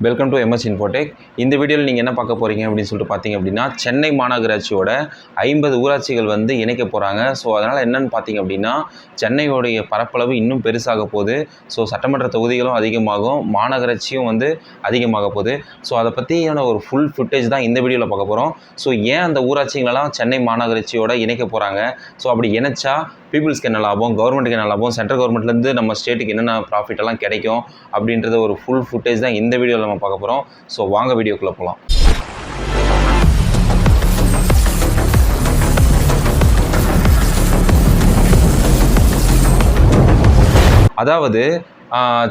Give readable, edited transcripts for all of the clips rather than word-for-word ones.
Welcome to MS Infotech. இந்த வீடியோவில் நீங்கள் என்ன பார்க்க போகிறீங்க அப்படின்னு சொல்லிட்டு பார்த்தீங்க அப்படின்னா, சென்னை மாநகராட்சியோட 50 ஊராட்சிகள் வந்து இணைக்க போகிறாங்க. ஸோ அதனால் என்னென்னு பார்த்தீங்க அப்படின்னா, சென்னையோடைய பரப்பளவு இன்னும் பெருசாக போகுது. ஸோ சட்டமன்ற தொகுதிகளும் அதிகமாகும், மாநகராட்சியும் வந்து அதிகமாக போகுது. ஸோ அதை பற்றியான ஒரு ஃபுல் ஃபுட்டேஜ் தான் இந்த வீடியோவில் பார்க்க போகிறோம். ஸோ ஏன் அந்த ஊராட்சிகளெல்லாம் சென்னை மாநகராட்சியோட இணைக்க போகிறாங்க, ஸோ அப்படி இணைச்சா பீப்புள்ஸ்க்கு என்ன லாபம், கவர்மெண்ட்டுக்கு என்ன லாபம், சென்ட்ரல் கவர்மெண்ட்லேருந்து நம்ம ஸ்டேட்டுக்கு என்னென்ன ப்ராஃபிட் எல்லாம் கிடைக்கும் அப்படின்றத ஒரு ஃபுல் ஃபுட்டேஜ் தான் இந்த வீடியோவில் நம்ம பார்க்க போகிறோம். ஸோ வாங்க வீடியோக்குள்ளே போகலாம். அதாவது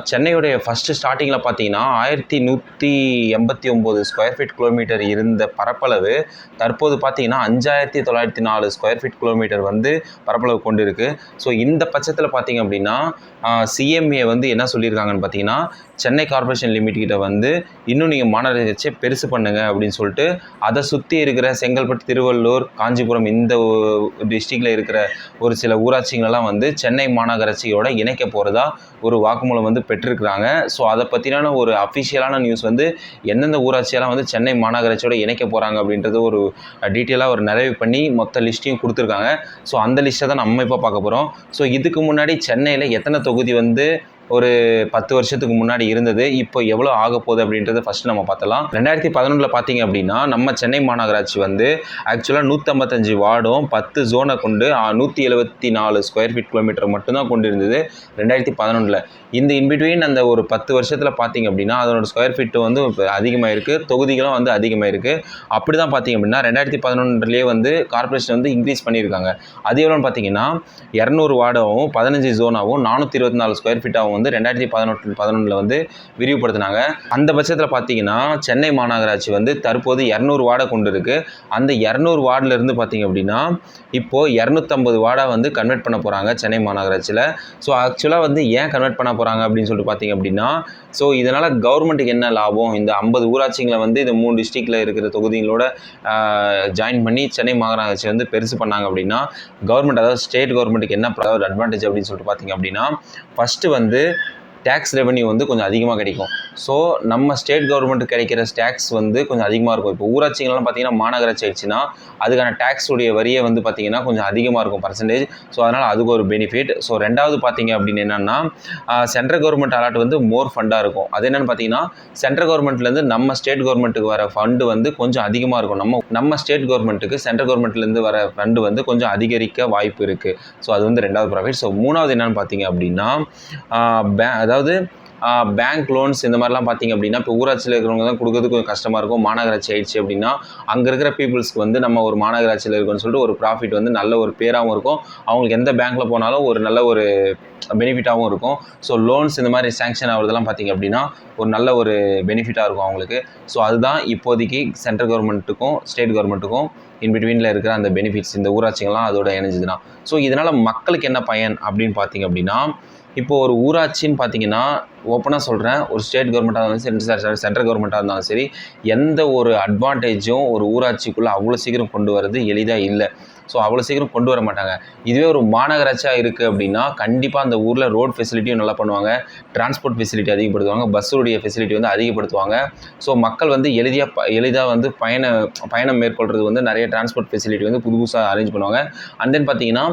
சென்னையுடைய ஃபஸ்ட்டு ஸ்டார்டிங்கில் பார்த்தீங்கன்னா 1189 ஸ்கொயர் ஃபீட் கிலோமீட்டர் இருந்த பரப்பளவு தற்போது பார்த்தீங்கன்னா 5904 ஸ்கொயர் ஃபீட் கிலோமீட்டர் வந்து பரப்பளவு கொண்டு இருக்குது. ஸோ இந்த பட்சத்தில் பார்த்தீங்க அப்படின்னா சிஎம்ஏ வந்து என்ன சொல்லியிருக்காங்கன்னு பார்த்தீங்கன்னா, சென்னை கார்ப்பரேஷன் லிமிட்கிட்ட வந்து இன்னும் நீங்கள் மாநகராட்சியை பெருசு பண்ணுங்க அப்படின்னு சொல்லிட்டு அதை சுற்றி இருக்கிற செங்கல்பட்டு, திருவள்ளூர், காஞ்சிபுரம் இந்த டிஸ்ட்ரிக்டில் இருக்கிற ஒரு சில ஊராட்சிகளெல்லாம் வந்து சென்னை மாநகராட்சியோட இணைக்க போகிறதா ஒரு வாக்குமூலம் வந்து பெற்றிருக்கிறாங்க. ஸோ அதை பற்றின ஒரு அஃபிஷியலான நியூஸ் வந்து எந்தெந்த ஊராட்சியெல்லாம் வந்து சென்னை மாநகராட்சியோட இணைக்க போகிறாங்க அப்படின்றது ஒரு டீட்டெயிலாக ஒரு நிறைவு பண்ணி மொத்த லிஸ்ட்டையும் கொடுத்துருக்காங்க. ஸோ அந்த லிஸ்ட்டை தான் நம்ம இப்போ பார்க்க போகிறோம். ஸோ இதுக்கு முன்னாடி சென்னையில் எத்தனை தொகுதி வந்து ஒரு 10 வருஷத்துக்கு முன்னாடி இருந்தது, இப்போ எவ்வளோ ஆக போகுது அப்படின்றத ஃபஸ்ட்டு நம்ம பார்த்தலாம். 2011 பார்த்தீங்க அப்படின்னா நம்ம சென்னை மாநகராட்சி வந்து ஆக்சுவலாக 155 வார்டும் 10 ஜோனை கொண்டு 174 ஸ்கொயர் ஃபீட் கிலோமீட்டர் மட்டும்தான் கொண்டு இருந்தது 2011. இந்த இன்பிட்வீன் அந்த ஒரு 10 வருஷத்தில் பார்த்தீங்க அப்படின்னா அதனோட ஸ்கொயர் ஃபீட்டு வந்து அதிகமாக இருக்குது, தொகுதிகளும் வந்து அதிகமாக இருக்குது. அப்படி தான் பார்த்தீங்க அப்படின்னா 2011 வந்து கார்பரேஷன் வந்து இன்க்ரீஸ் பண்ணியிருக்காங்க. அது எவ்வளோன்னு பார்த்தீங்கன்னா 200 வார்டாகவும் 15 ஜோனாகவும் 424 ஸ்கொயர் ஃபீட்டாகவும் வந்து 2011 வந்து விரிவுபடுத்தினாங்க. அந்த பட்சத்தில் பார்த்தீங்கன்னா சென்னை மாநகராட்சி வந்து தற்போது 200 வார்டை கொண்டு இருக்கு. அந்த 200 வார்டில் இருந்து பார்த்தீங்க அப்படின்னா இப்போது 250 வார்டை வந்து கன்வெர்ட் பண்ண போகிறாங்க சென்னை மாநகராட்சியில். ஸோ ஆக்சுவலாக வந்து ஏன் கன்வெர்ட் பண்ண போகிறாங்க அப்படின்னு சொல்லிட்டு பார்த்தீங்க அப்படின்னா, ஸோ இதனால் கவர்மெண்ட்டுக்கு என்ன லாபம், இந்த 50 ஊராட்சிகளை வந்து இந்த 3 டிஸ்ட்ரிக்டில் இருக்கிற தொகுதிகளோட ஜாயின் பண்ணி சென்னை மாநகராட்சி வந்து பெருசு பண்ணாங்க அப்படின்னா கவர்மெண்ட், அதாவது ஸ்டேட் கவர்மெண்ட்டுக்கு என்ன அட்வான்டேஜ் அப்படின்னு சொல்லிட்டு பார்த்தீங்க அப்படின்னா, ஃபஸ்ட்டு வந்து டேக்ஸ் ரெவன்யூ வந்து கொஞ்சம் அதிகமாக கிடைக்கும். ஸோ நம்ம ஸ்டேட் கவர்மெண்ட்டுக்கு கிடைக்கிற டேக்ஸ் வந்து கொஞ்சம் அதிகமாக இருக்கும். இப்போ ஊராட்சிகள்லாம் பார்த்தீங்கன்னா மாநகராட்சி ஆயிடுச்சுன்னா அதுக்கான டேக்ஸுடைய வரியை வந்து பார்த்திங்கன்னா கொஞ்சம் அதிகமாக இருக்கும் பர்சன்டேஜ். ஸோ அதனால் அதுக்கு ஒரு பெனிஃபிட். ஸோ ரெண்டாவது பார்த்தீங்க அப்படின்னு என்னென்னா சென்ட்ரல் கவர்மெண்ட் அலாட் வந்து மோர் ஃபண்டாக இருக்கும். அது என்னென்னு பார்த்தீங்கன்னா சென்ட்ரல் கவர்மெண்ட்லேருந்து நம்ம ஸ்டேட் கவர்மெண்ட்டுக்கு வர ஃபண்டு வந்து கொஞ்சம் அதிகமாக இருக்கும். நம்ம ஸ்டேட் கவர்மெண்ட்டுக்கு சென்ட்ரல் கவர்மெண்ட்லேருந்து வர ஃபண்டு வந்து கொஞ்சம் அதிகரிக்க வாய்ப்பு இருக்குது. ஸோ அது வந்து ரெண்டாவது ப்ராஃபிட். ஸோ மூணாவது என்னென்னு பார்த்தீங்க அப்படின்னா அதாவது பேங்க் லோன்ஸ் இந்த மாதிரிலாம் பார்த்தீங்க அப்படின்னா இப்போ ஊராட்சியில் இருக்கிறவங்க தான் கொடுக்கறதுக்கு கொஞ்சம் கஷ்டமாக இருக்கும். மாநகராட்சி ஆயிடுச்சு அப்படின்னா அங்கே இருக்கிற பீப்புள்ஸ்க்கு வந்து நம்ம ஒரு மாநகராட்சியில் இருக்குன்னு சொல்லிட்டு ஒரு ப்ராஃபிட் வந்து நல்ல ஒரு பேராகவும் இருக்கும். அவங்களுக்கு எந்த பேங்க்கில் போனாலும் ஒரு நல்ல ஒரு பெனிஃபிட்டாகவும் இருக்கும். ஸோ லோன்ஸ் இந்த மாதிரி சேங்ஷன் ஆகிறதெல்லாம் பார்த்தீங்க அப்படின்னா ஒரு நல்ல ஒரு பெனிஃபிட்டாக இருக்கும் அவங்களுக்கு. ஸோ அதுதான் இப்போதைக்கு சென்ட்ரல் கவர்மெண்ட்டுக்கும் ஸ்டேட் கவர்மெண்ட்டுக்கும் இன்பிட்வீனில் இருக்கிற அந்த பெனிஃபிட்ஸ் இந்த ஊராட்சிகள்லாம் அதோட இணைஞ்சதுன்னா. ஸோ இதனால் மக்களுக்கு என்ன பயன் அப்படின்னு பார்த்தீங்க அப்படின்னா, இப்போது ஒரு ஊராட்சின்னு பார்த்தீங்கன்னா ஓப்பனாக சொல்கிறேன், ஒரு ஸ்டேட் கவர்மெண்ட்டாக இருந்தாலும் சரி, சென்ட்ரல் கவர்மெண்ட்டாக இருந்தாலும் சரி, எந்த ஒரு அட்வான்டேஜும் ஒரு ஊராட்சிக்குள்ளே அவ்வளோ சீக்கிரம் கொண்டு வரது எளிதாக இல்லை. ஸோ அவ்வளோ சீக்கிரம் கொண்டு வர மாட்டாங்க. இதுவே ஒரு மாநகராட்சியாக இருக்குது அப்படின்னா கண்டிப்பாக அந்த ஊரில் ரோட் ஃபெசிலிட்டியும் நல்லா பண்ணுவாங்க, டிரான்ஸ்போர்ட் ஃபெசிலிட்டி அதிகப்படுத்துவாங்க, பஸ்ஸுடைய ஃபெசிலிட்டி வந்து அதிகப்படுத்துவாங்க. ஸோ மக்கள் வந்து எளிதாக வந்து பயணம் மேற்கொள்கிறது வந்து நிறைய டிரான்ஸ்போர்ட் ஃபெசிலிட்டி வந்து புதுசாக அரேஞ்ச் பண்ணுவாங்க. அண்ட் தென் பார்த்தீங்கன்னா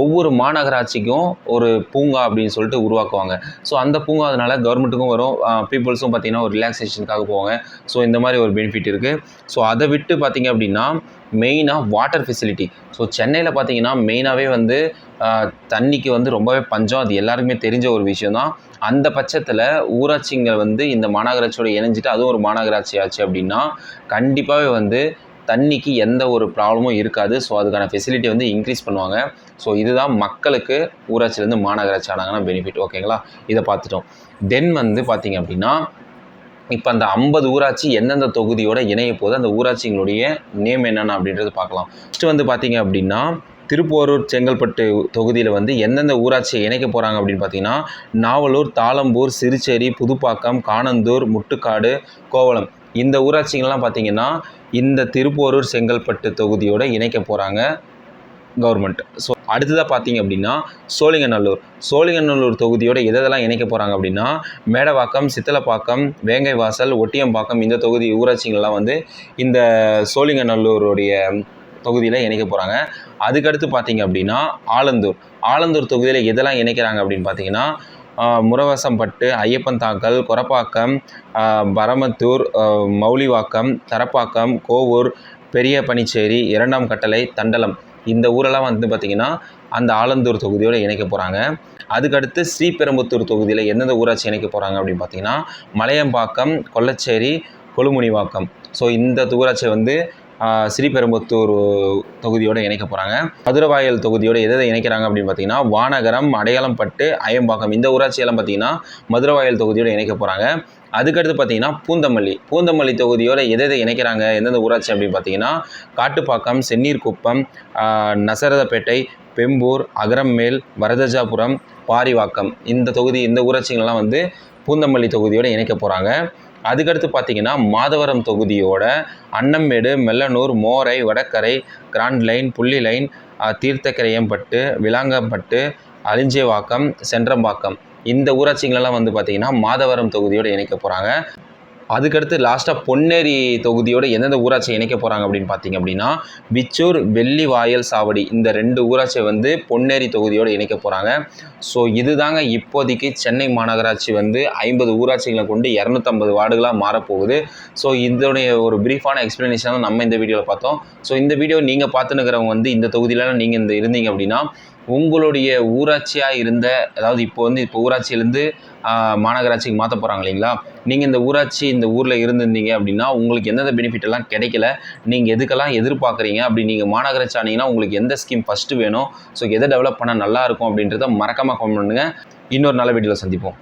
ஒவ்வொரு மாநகராட்சிக்கும் ஒரு பூங்கா அப்படின்னு சொல்லிட்டு உருவாக்குவாங்க. ஸோ அந்த பூங்கா அதனால் கவர்மெண்ட்டுக்கும் வரும், பீப்புள்ஸும் பார்த்திங்கன்னா ஒரு ரிலாக்ஸேஷனுக்காக போவாங்க. ஸோ இந்த மாதிரி ஒரு பெனிஃபிட் இருக்குது. ஸோ அதை விட்டு பார்த்திங்க அப்படின்னா மெயினாக வாட்டர் ஃபெசிலிட்டி. ஸோ சென்னையில் பார்த்திங்கன்னா மெயினாகவே வந்து தண்ணிக்கு வந்து ரொம்பவே பஞ்சம், அது எல்லாருக்குமே தெரிஞ்ச ஒரு விஷயம் தான். அந்த பட்சத்தில் ஊராட்சிங்கள் வந்து இந்த மாநகராட்சியோட இணைஞ்சிட்டு அதுவும் ஒரு மாநகராட்சி ஆச்சு அப்படின்னா கண்டிப்பாகவே வந்து தண்ணிக்கு எந்த ஒரு ப்ராப்ளமும் இருக்காது. ஸோ அதுக்கான ஃபெசிலிட்டி வந்து இன்க்ரீஸ் பண்ணுவாங்க. ஸோ இதுதான் மக்களுக்கு ஊராட்சியிலேருந்து மாநகராட்சி ஆனாங்கன்னா பெனிஃபிட். ஓகேங்களா, இதை பார்த்துட்டோம். தென் வந்து பார்த்திங்க அப்படின்னா இப்போ அந்த 50 ஊராட்சி எந்தெந்த தொகுதியோட இணைய போது அந்த ஊராட்சிங்களுடைய நேம் என்னென்ன அப்படின்றது பார்க்கலாம். ஃபஸ்ட்டு வந்து பார்த்திங்க அப்படின்னா திருப்போரூர், செங்கல்பட்டு தொகுதியில் வந்து எந்தெந்த ஊராட்சியை இணைக்க போகிறாங்க அப்படின்னு பார்த்தீங்கன்னா நாவலூர், தாளம்பூர், சிறுச்சேரி, புதுப்பாக்கம், காணந்தூர், முட்டுக்காடு, கோவளம் இந்த ஊராட்சிகள்லாம் பார்த்திங்கன்னா இந்த திருப்போரூர், செங்கல்பட்டு தொகுதியோடு இணைக்க போகிறாங்க கவர்மெண்ட். ஸோ அடுத்ததாக பார்த்தீங்க அப்படின்னா சோழிங்கநல்லூர் தொகுதியோட எதெல்லாம் இணைக்க போகிறாங்க அப்படின்னா மேடவாக்கம், சித்தலப்பாக்கம், வேங்கைவாசல், ஒட்டியம்பாக்கம் இந்த தொகுதி ஊராட்சிகள்லாம் வந்து இந்த சோழிங்கநல்லூருடைய தொகுதியில் இணைக்க போகிறாங்க. அதுக்கடுத்து பார்த்தீங்க அப்படின்னா ஆலந்தூர் தொகுதியில் எதெல்லாம் இணைக்கிறாங்க அப்படின்னு பார்த்தீங்கன்னா முறவசம்பட்டு, ஐயப்பன்தாங்கல், கொரப்பாக்கம், பரமத்தூர், மௌலிவாக்கம், தரப்பாக்கம், கோவூர், பெரிய பனிச்சேரி, இரண்டாம் கட்டளை, தண்டலம் இந்த ஊரெல்லாம் வந்து பார்த்திங்கன்னா அந்த ஆலந்தூர் தொகுதியோடு இணைக்க போகிறாங்க. அதுக்கடுத்து ஸ்ரீபெரும்புத்தூர் தொகுதியில் எந்தெந்த ஊராட்சி இணைக்க போகிறாங்க அப்படின்னு பார்த்தீங்கன்னா மலையம்பாக்கம், கொல்லச்சேரி, கொழுமுனிவாக்கம். ஸோ இந்த ஊராட்சியை வந்து ஸ்ரீபெரும்புத்தூர் தொகுதியோடு இணைக்க போகிறாங்க. மதுரவாயல் தொகுதியோடு எதை இணைக்கிறாங்க அப்படின்னு பார்த்தீங்கன்னா வானகரம், அடையாளம்பட்டு, அயம்பாக்கம் இந்த ஊராட்சியெல்லாம் பார்த்தீங்கன்னா மதுரவாயல் தொகுதியோடு இணைக்க போகிறாங்க. அதுக்கடுத்து பார்த்தீங்கன்னா பூந்தமல்லி தொகுதியோடு எதை இணைக்கிறாங்க எந்தெந்த ஊராட்சி அப்படின்னு பார்த்தீங்கன்னா காட்டுப்பாக்கம், செந்நீர்குப்பம், நசரதப்பேட்டை, பெம்பூர், அகரம்மேல், வரதஜாபுரம், பாரிவாக்கம் இந்த ஊராட்சிகள்லாம் வந்து பூந்தமல்லி தொகுதியோடு இணைக்க போகிறாங்க. அதுக்கடுத்து பார்த்தீங்கன்னா மாதவரம் தொகுதியோட அன்னம்மேடு, மெல்லனூர், மோரை, வடக்கரை, கிராண்ட் லைன், புள்ளி லைன், தீர்த்தக்கரையம்பட்டு, விளாங்கம்பட்டு, அலிஞ்சேவாக்கம், சென்றம்பாக்கம் இந்த ஊராட்சிகளெல்லாம் வந்து பார்த்திங்கன்னா மாதவரம் தொகுதியோடு இணைக்க போகிறாங்க. அதுக்கடுத்து லாஸ்ட்டாக பொன்னேரி தொகுதியோடு எந்தெந்த ஊராட்சி இணைக்க போகிறாங்க அப்படின்னு பார்த்தீங்க அப்படின்னா விச்சூர், வெள்ளிவாயல் சாவடி இந்த 2 ஊராட்சியை வந்து பொன்னேரி தொகுதியோடு இணைக்க போகிறாங்க. ஸோ இதுதாங்க இப்போதைக்கு சென்னை மாநகராட்சி வந்து 50 ஊராட்சிகளை கொண்டு 250 வார்டுகளாக மாறப்போகுது. ஸோ இதோடைய ஒரு பிரீஃபான எக்ஸ்ப்ளனேஷன் தான் நம்ம இந்த வீடியோவில் பார்த்தோம். ஸோ இந்த வீடியோ நீங்கள் பார்த்துன்னுக்கிறவங்க வந்து இந்த தொகுதியிலலாம் நீங்கள் இருந்தீங்க அப்படின்னா உங்களுடைய ஊராட்சியாக இருந்த அதாவது இப்போ ஊராட்சியிலேருந்து மாநகராட்சிக்கு மாற்ற போகிறாங்க இல்லைங்களா, நீங்கள் இந்த ஊரில் இருந்திருந்தீங்க அப்படின்னா உங்களுக்கு எந்தெந்த பெனிஃபிட் எல்லாம் கிடைக்கல, நீங்கள் எதுக்கெல்லாம் எதிர்பார்க்குறீங்க, அப்படி நீங்கள் மாநகராட்சி ஆனீங்கன்னா உங்களுக்கு எந்த ஸ்கீம் ஃபஸ்ட்டு வேணும், ஸோ எதை டெவலப் பண்ணால் நல்லாயிருக்கும் அப்படின்றத மறக்காமல் கமெண்ட் பண்ணுங்கள். இன்னொரு நல்ல வீடியோவில் சந்திப்போம்.